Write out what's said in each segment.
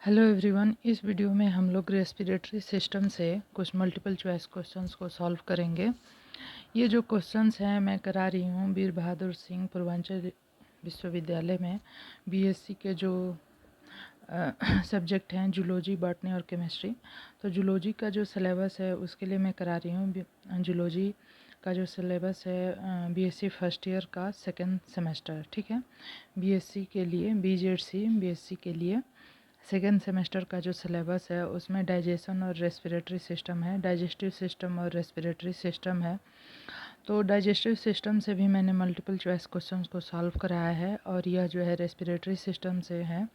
Hello everyone, इस video में हम लोग रेस्पिरेटरी सिस्टम से कुछ मल्टीपल चॉइस क्वेश्चंस को सॉल्व करेंगे। ये जो क्वेश्चंस हैं मैं करा रही हूँ वीर बहादुर सिंह पूर्वांचल विश्वविद्यालय में बीएससी के जो सब्जेक्ट हैं जूलॉजी, बॉटनी और केमिस्ट्री। तो जूलॉजी का जो सिलेबस है उसके लिए मैं करा रही हूँ। जूलॉजी का जो सिलेबस है बीएससी फर्स्ट ईयर का सेकेंड सेमेस्टर, ठीक है। बीएससी के लिए बीजेडसी बीएससी के लिए सेकेंड सेमेस्टर का जो सिलेबस है उसमें डाइजेशन और रेस्पिरेटरी सिस्टम है, डाइजेस्टिव सिस्टम और रेस्पिरेटरी सिस्टम है। तो डाइजेस्टिव सिस्टम से भी मैंने मल्टीपल चॉइस क्वेश्चंस को सॉल्व कराया है और यह जो है रेस्पिरेटरी सिस्टम से है।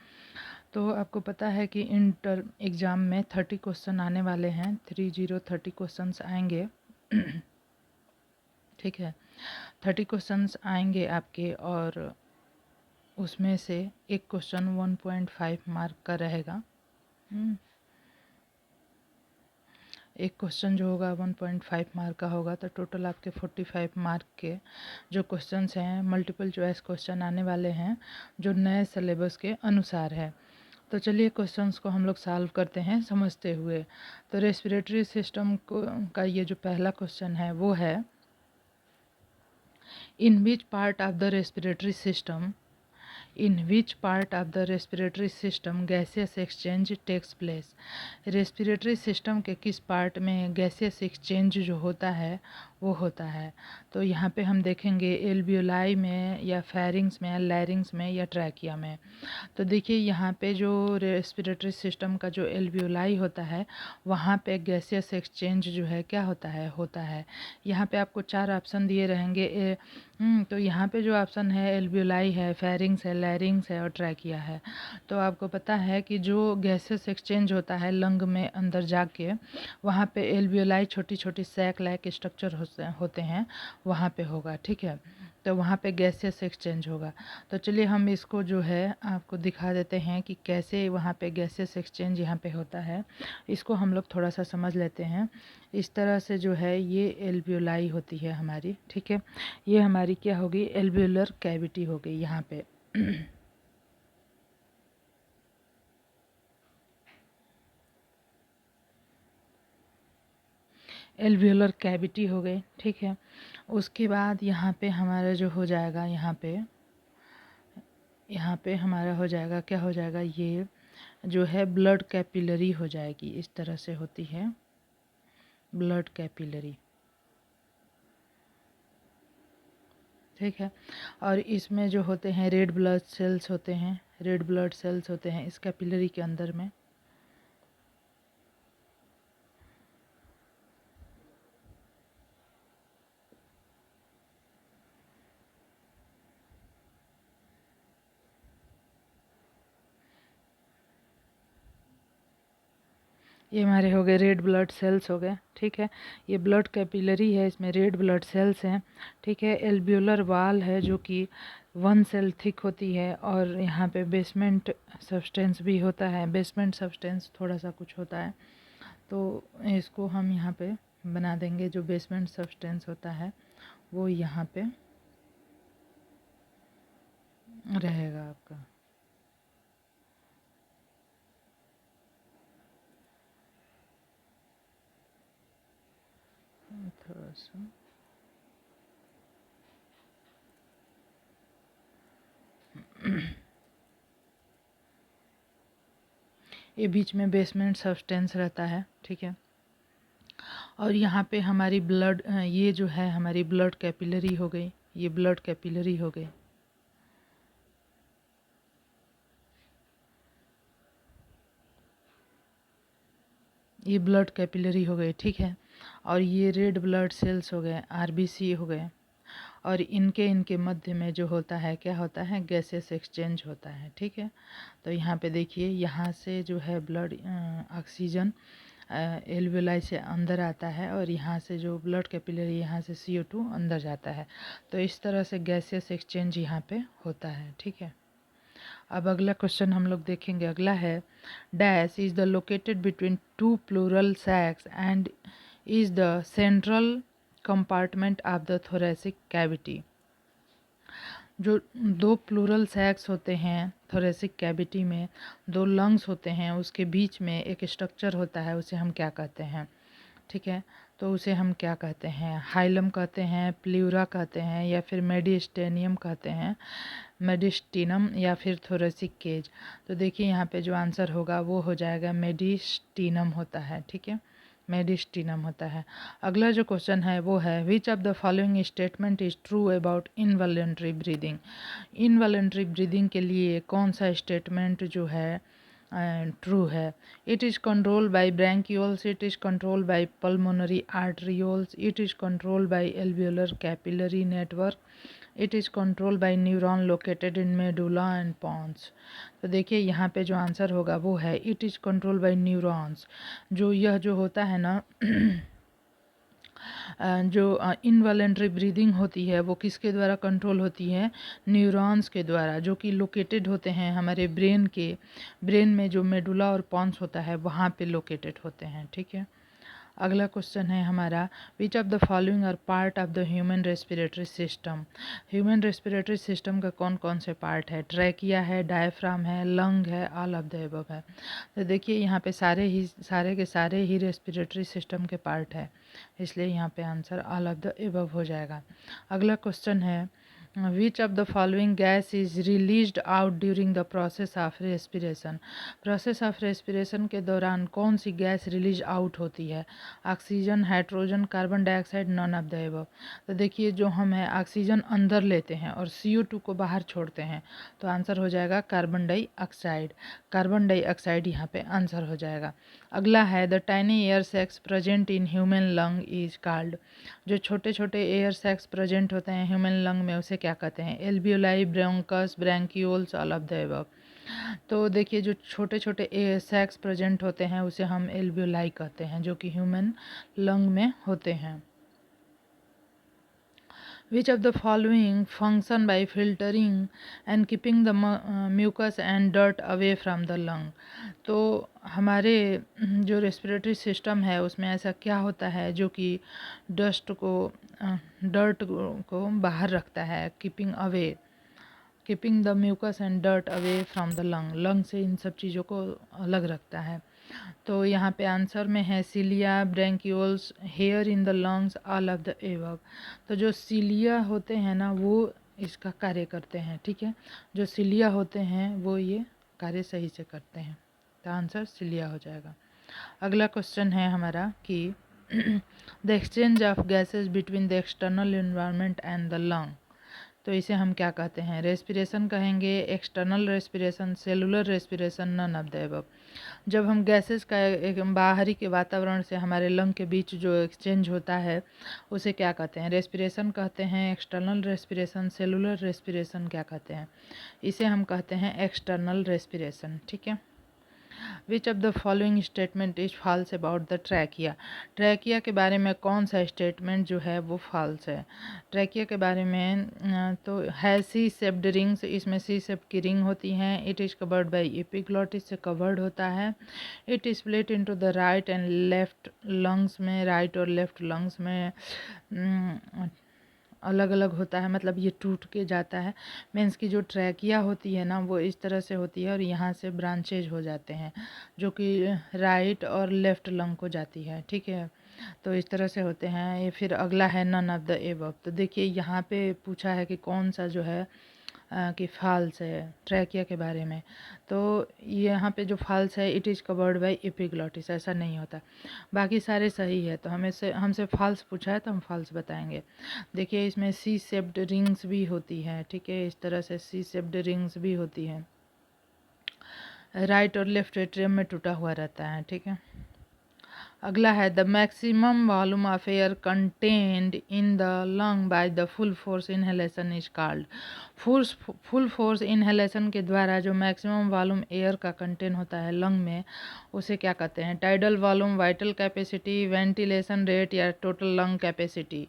तो आपको पता है कि इंटर एग्ज़ाम में 30 क्वेश्चन आने वाले हैं, 30 क्वेश्चंस आएंगे ठीक है। 30 क्वेश्चंस आएंगे आपके और उसमें से एक क्वेश्चन 1.5 मार्क का रहेगा। एक क्वेश्चन जो होगा 1.5 मार्क का होगा, तो टोटल आपके 45 मार्क के जो क्वेश्चंस हैं मल्टीपल चॉइस क्वेश्चन आने वाले हैं जो नए सिलेबस के अनुसार है। तो चलिए क्वेश्चंस को हम लोग सॉल्व करते हैं समझते हुए। तो रेस्पिरेटरी सिस्टम को का ये जो पहला क्वेश्चन है वो है, in which part of the respiratory system in which part of the respiratory system gaseous exchange takes place। Respiratory system के किस पार्ट में गैसियस एक्सचेंज जो होता है वो होता है। तो यहाँ पे हम देखेंगे एल्वियोलाई में या फेरिंग्स में या लैरिंग्स में या ट्रैकिया में। तो देखिए यहाँ पे जो रेस्पिरेटरी सिस्टम का जो एल्वियोलाई होता है वहाँ पे गैसियस एक्सचेंज जो है क्या होता है। यहाँ पे आपको 4 ऑप्शन दिए रहेंगे। तो यहाँ पे जो ऑप्शन है एल्वियोलाई है, फेरिंग्स है, लैरिंग्स है और ट्रैकिया है। तो आपको पता है कि जो गैसेस एक्सचेंज होता है लंग में अंदर जाके वहाँ पे एल्वियोलाई छोटी छोटी सैक लाइक स्ट्रक्चर होते हैं, वहाँ पे होगा, ठीक है। तो वहाँ पे गैसेस एक्सचेंज होगा। तो चलिए हम इसको जो है आपको दिखा देते हैं कि कैसे वहाँ पे गैसेस एक्सचेंज यहाँ पे होता है। इसको हम लोग थोड़ा सा समझ लेते हैं। इस तरह से जो है ये एल्वियोलाई होती है हमारी, ठीक है। ये हमारी क्या होगी, एल्वियोलर कैविटी हो गई यहाँ पे। एल्वियोलर कैविटी हो गई, ठीक है। उसके बाद यहाँ पे हमारा जो हो जाएगा, यहाँ पे हमारा हो जाएगा, क्या हो जाएगा, ये जो है ब्लड कैपिलरी हो जाएगी। इस तरह से होती है ब्लड कैपिलरी, ठीक है। और इसमें जो होते हैं रेड ब्लड सेल्स होते हैं, रेड ब्लड सेल्स होते हैं इस कैपिलरी के अंदर में। ये हमारे हो गए रेड ब्लड सेल्स हो गए, ठीक है। ये ब्लड कैपिलरी है, इसमें रेड ब्लड सेल्स हैं, ठीक है। एल्वियोलर वाल है जो कि 1 सेल थिक होती है और यहाँ पे बेसमेंट सब्सटेंस भी होता है। बेसमेंट सब्सटेंस थोड़ा सा कुछ होता है, तो इसको हम यहाँ पे बना देंगे। जो बेसमेंट सब्सटेंस होता है वो यहाँ पे रहेगा आपका। थोड़ा सा ये बीच में बेसमेंट सब्सटेंस रहता है, ठीक है। और यहाँ पे हमारी ब्लड, ये जो है हमारी ब्लड कैपिलरी हो गई, ये ब्लड कैपिलरी हो गई। ये ब्लड कैपिलरी हो गई, ठीक है। और ये रेड ब्लड सेल्स हो गए, आरबीसी हो गए। और इनके मध्य में जो होता है क्या होता है, गैसेस एक्सचेंज होता है, ठीक है। तो यहाँ पे देखिए, यहाँ से जो है ब्लड ऑक्सीजन एल्वियोलाई से अंदर आता है और यहाँ से जो ब्लड कैपिलरी, यहाँ से CO2 अंदर जाता है। तो इस तरह से गैसेस एक्सचेंज यहाँ पे होता है, ठीक है। अब अगला क्वेश्चन हम लोग देखेंगे। अगला है, dash is the located between 2 pleural sacs and is the central compartment of the thoracic cavity. जो 2 प्लूरल सैक्स होते हैं थोरेसिक कैविटी में 2 लंग्स होते हैं, उसके बीच में एक स्ट्रक्चर होता है, उसे हम क्या कहते हैं? ठीक है, तो उसे हम क्या कहते हैं? हाइलम कहते हैं, प्ल्यूरा कहते हैं, या फिर मेडिस्टेनियम कहते हैं, मेडिस्टिनम, या फिर थोरेसिक केज। तो देखिए यहाँ पे जो आंसर होगा वो हो जाएगा मेडिस्टिनम होता है। ठीक है, मेडिस्टिनम होता है। अगला जो क्वेश्चन है वो है which of the following statement is true about involuntary breathing. Involuntary breathing के लिए कौन सा स्टेटमेंट जो है ट्रू है? It is controlled by bronchioles, it is controlled by pulmonary arterioles, it is controlled by alveolar capillary network, it is controlled by neuron located in medulla and pons. तो देखिए यहाँ पे जो आंसर होगा वो है it is controlled by neurons. यह जो होता है ना जो इनवॉलेंट्री ब्रीदिंग होती है वो किसके द्वारा कंट्रोल होती है? न्यूरॉन्स के द्वारा, जो कि लोकेटेड होते हैं हमारे ब्रेन में जो मेडुला और पॉन्स होता है वहाँ पे लोकेटेड होते हैं। ठीक है, अगला क्वेश्चन है हमारा which of the following are part of the human respiratory system. Human respiratory system का कौन कौन से पार्ट है? ट्रैकिया है, डायफ्राम है, लंग है, ऑल ऑफ द एबव है। तो देखिए यहाँ पे सारे के सारे ही रेस्पिरेटरी सिस्टम के पार्ट है, इसलिए यहाँ पे answer all of the above हो जाएगा। अगला क्वेश्चन है which of the following gas is released out during the process of respiration. Process of respiration के दौरान कौन सी गैस रिलीज आउट होती है? Oxygen, hydrogen, carbon dioxide, none of the above. तो देखिए जो हम है ऑक्सीजन अंदर लेते हैं और CO2 को बाहर छोड़ते हैं, तो आंसर हो जाएगा कार्बन डाइऑक्साइड। कार्बन डाइऑक्साइड यहाँ पे आंसर हो जाएगा। अगला है the tiny air sacs present in human lung is called. जो छोटे छोटे एयर सैक्स प्रेजेंट होते हैं ह्यूमन लंग में उसे क्या कहते हैं? Alveoli, bronchus, bronchioles, all of the above. तो देखिए जो छोटे छोटे एयर सैक्स प्रेजेंट होते हैं उसे हम एल्वियोलाई कहते हैं, जो कि ह्यूमन लंग में होते हैं। Which of the following function by filtering and keeping the mucus and dirt away from the lung? तो हमारे जो रेस्पिरेटरी सिस्टम है उसमें ऐसा क्या होता है जो कि डर्ट को बाहर रखता है? Keeping the mucus and dirt away from the lung से इन सब चीज़ों को अलग रखता है। तो यहाँ पे आंसर में है cilia, bronchioles, hair in the lungs, all of the above. तो जो सिलिया होते हैं ना वो इसका कार्य करते हैं। ठीक है, जो सिलिया होते हैं वो ये कार्य सही से करते हैं, तो आंसर सिलिया हो जाएगा। अगला क्वेश्चन है हमारा कि the exchange of gases between the external environment and the lung. तो इसे हम क्या कहते हैं? रेस्पिरेशन कहेंगे, external respiration, cellular respiration, none of the above. जब हम गैसेस का एक बाहरी के वातावरण से हमारे लंग के बीच जो एक्सचेंज होता है उसे क्या कहते हैं? रेस्पिरेशन कहते हैं, एक्सटर्नल रेस्पिरेशन, सेलुलर रेस्पिरेशन क्या कहते हैं? इसे हम कहते हैं एक्सटर्नल रेस्पिरेशन। ठीक है, which of the following statement is false about the trachea. Trachea के बारे में कौन सा स्टेटमेंट जो है वो फॉल्स है? ट्रैकिया के बारे में तो है सी सेप्ड रिंग्स, इसमें सी सेप्ड की रिंग होती हैं। It is covered by epiglottis से कवर्ड होता है। It is split into the right and left lungs में, राइट और लेफ्ट लंग्स में अलग अलग होता है, मतलब ये टूट के जाता है। मीन्स की जो ट्रैकिया होती है ना वो इस तरह से होती है और यहाँ से ब्रांचेज हो जाते हैं जो कि राइट और लेफ्ट लंग को जाती है। ठीक है, तो इस तरह से होते हैं ये। फिर अगला है नन ऑफ द एबव। तो देखिए यहाँ पे पूछा है कि कौन सा जो है कि फॉल्स है ट्रैकिया के बारे में। तो यहाँ पे जो फॉल्स है it is covered by epiglottis, ऐसा नहीं होता। बाकी सारे सही है, तो हमसे फॉल्स पूछा है तो हम फॉल्स बताएंगे। देखिए इसमें सी शेप्ड रिंग्स भी होती हैं। ठीक है, इस तरह से सी शेप्ड रिंग्स भी होती हैं, राइट और लेफ्ट एट्रियम में टूटा हुआ रहता है। ठीक है, अगला है the maximum volume of air contained in the lung by the full force inhalation is called. Full force inhalation के द्वारा जो मैक्सिमम वॉल्यूम एयर का कंटेन होता है लंग में उसे क्या कहते हैं? Tidal volume, vital capacity, ventilation rate या टोटल लंग कैपेसिटी।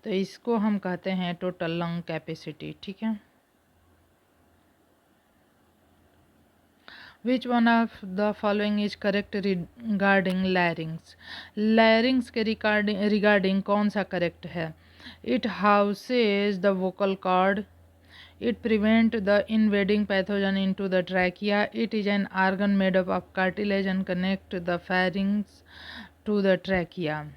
तो इसको हम कहते हैं टोटल लंग कैपेसिटी। ठीक है, Which one of the following is correct regarding larynx? Larynx के regarding कौन सा correct है? It houses the vocal cord, It prevent the invading pathogen into the trachea. It is an organ made up of cartilage and connect the pharynx to the trachea.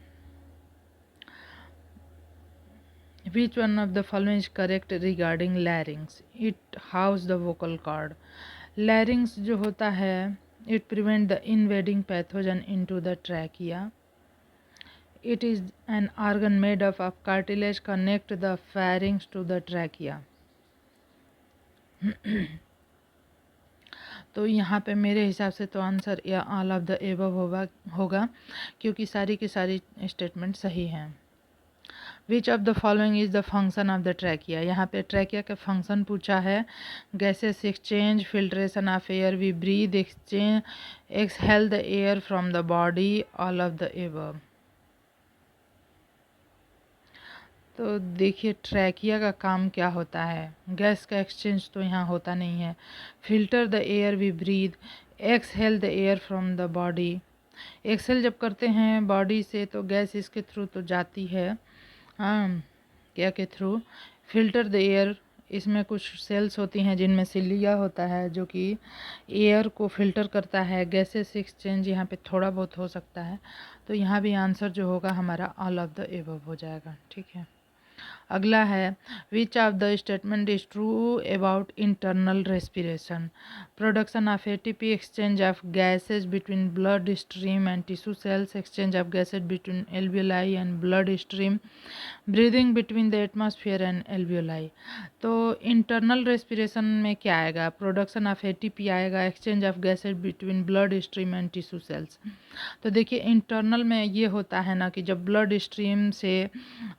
Which one of the following is correct regarding larynx? It house the vocal cord. Larynx जो होता है, it prevent the invading pathogen into the trachea. It is an organ made up of cartilage connect the pharynx to the trachea. तो यहाँ पे मेरे हिसाब से तो आंसर या ऑल ऑफ द एबव होगा क्योंकि सारी की सारी स्टेटमेंट सही हैं. Which of the following is the function of the trachea. यहाँ पे ट्रैकिया का फंक्शन पूछा है. Gases exchange, filtration of air, we breathe, exchange, exhale the air from the body, all of the above. तो देखिए trachea का काम क्या होता है. गैस का एक्सचेंज तो यहाँ होता नहीं है. Filter the air we breathe, exhale the air from the body. Exhale जब करते हैं बॉडी से तो गैस इसके थ्रू तो जाती है, हाँ, क्या के थ्रू. फिल्टर द एयर, इसमें कुछ सेल्स होती हैं जिनमें सिलिया होता है जो कि एयर को फिल्टर करता है. गैसेस एक्सचेंज यहाँ पे थोड़ा बहुत हो सकता है. तो यहाँ भी आंसर जो होगा हमारा ऑल ऑफ द एबव हो जाएगा. ठीक है. अगला है which of the statement is true about internal respiration. Production of ATP, exchange of gases between blood stream and tissue cells, exchange of gases between alveoli and blood stream, breathing between the atmosphere and alveoli. तो internal respiration में क्या आएगा? Production of ATP आएगा, exchange of gases between blood stream and tissue cells. तो देखिए internal में ये होता है ना कि जब ब्लड स्ट्रीम से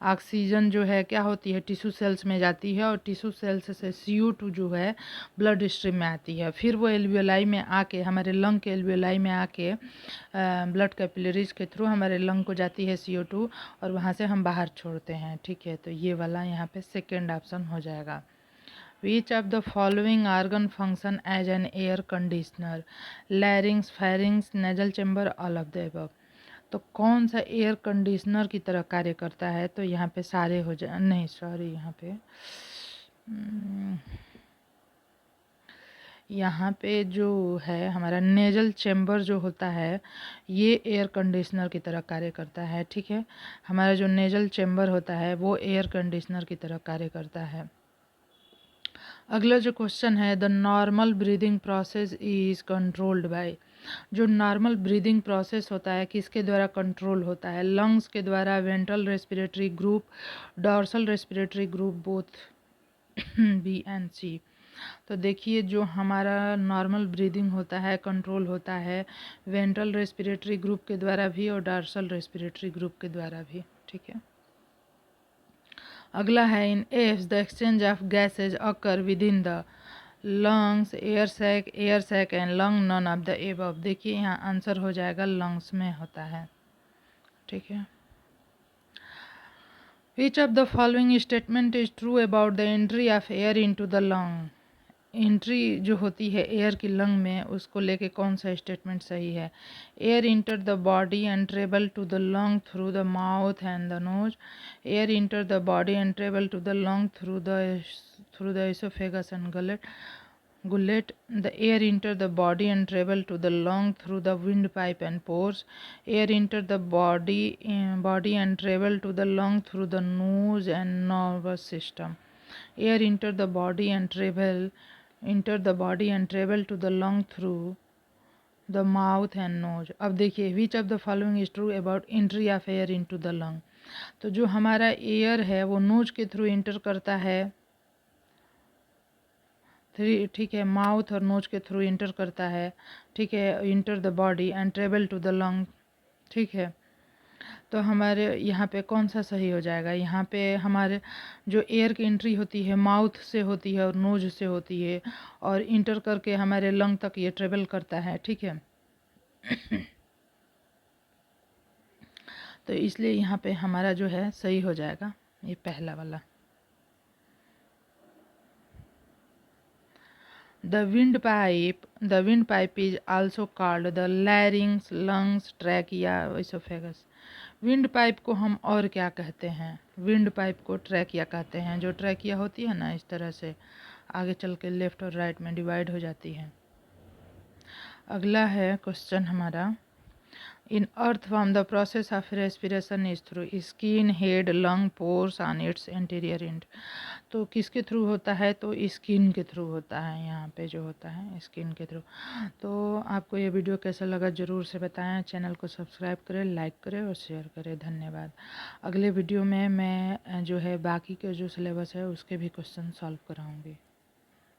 ऑक्सीजन जो है क्या होती है टिश्यू सेल्स में जाती है और टिश्यू सेल्स से CO2 जो है ब्लड स्ट्रीम में आती है. फिर वो एल्वियोलाई में आके हमारे लंग के एल्वियोलाई में आके ब्लड कैपिलरीज के थ्रू हमारे लंग को जाती है CO2 और वहाँ से हम बाहर छोड़ते हैं. ठीक है. तो ये वाला यहाँ पे सेकेंड ऑप्शन हो जाएगा. Which of the following organ function as an air conditioner? Larynx, pharynx, nasal chamber, all of the above. तो कौन सा एयर कंडीशनर की तरह कार्य करता है? तो यहाँ पे सारे हो जाए, नहीं सॉरी, यहाँ पे जो है हमारा नेजल चैम्बर जो होता है ये एयर कंडीशनर की तरह कार्य करता है. ठीक है. हमारा जो नेजल चैम्बर होता है वो एयर कंडीशनर की तरह कार्य करता है. अगला जो क्वेश्चन है the normal breathing process is controlled by. जो नॉर्मल ब्रीदिंग प्रोसेस होता है किसके द्वारा कंट्रोल होता है? लंग्स के द्वारा, ventral respiratory group, dorsal respiratory group, both B and C. तो देखिए जो हमारा नॉर्मल ब्रीदिंग होता है कंट्रोल होता है वेंट्रल रेस्पिरेटरी ग्रुप के द्वारा भी और डॉर्सल रेस्पिरेटरी ग्रुप के द्वारा भी. ठीक है. अगला है इन एफ्स the exchange of gases occur within the lungs, air sac and lung, none of the above. देखिए यहाँ आंसर हो जाएगा लंग्स में होता है. ठीक है. Which of the following statement is true about the entry of air into the lung. Entry जो होती है एयर की लंग में उसको लेके कौन सा स्टेटमेंट सही है? Air enter the body and travel to the lung through the mouth and the nose. Air enter the body and travel to the lung through the oesophagus and gullet. The air enter the body and travel to the lung through the windpipe and pores. Air enter the body and travel to the lung through the nose and nervous system. Air enter the body and travel to the lung through the mouth and nose. अब देखिए which of the following is true about entry of air into the lung. तो जो हमारा air है वो knows के through enter करता है. ठीक है. माउथ और नोज के थ्रू इंटर करता है. ठीक है. Enter the body and travel to the lung. ठीक है. तो हमारे यहाँ पे कौन सा सही हो जाएगा? यहाँ पे हमारे जो एयर की एंट्री होती है माउथ से होती है और नोज से होती है और इंटर करके हमारे लंग तक ये ट्रेवल करता है. ठीक है. तो इसलिए यहाँ पे हमारा जो है सही हो जाएगा ये पहला वाला. The windpipe is also called the larynx, lungs, trachea, esophagus. Wind pipe को हम और क्या कहते हैं? विंड पाइप को ट्रैकिया कहते हैं. जो ट्रैकिया होती है ना इस तरह से आगे चल के लेफ़्ट और राइट में डिवाइड हो जाती है। अगला है क्वेश्चन हमारा, in earthworm the process of respiration is through skin, head, lung, pores on its interior end. तो किसके थ्रू होता है? तो स्किन के थ्रू होता है, यहाँ पे जो होता है स्किन के थ्रू। तो आपको ये वीडियो कैसा लगा ज़रूर से बताएं। चैनल को सब्सक्राइब करें, लाइक करें और शेयर करें। धन्यवाद। अगले वीडियो में मैं जो है बाकी के जो सिलेबस है उसके भी क्वेश्चन सॉल्व कराऊंगी।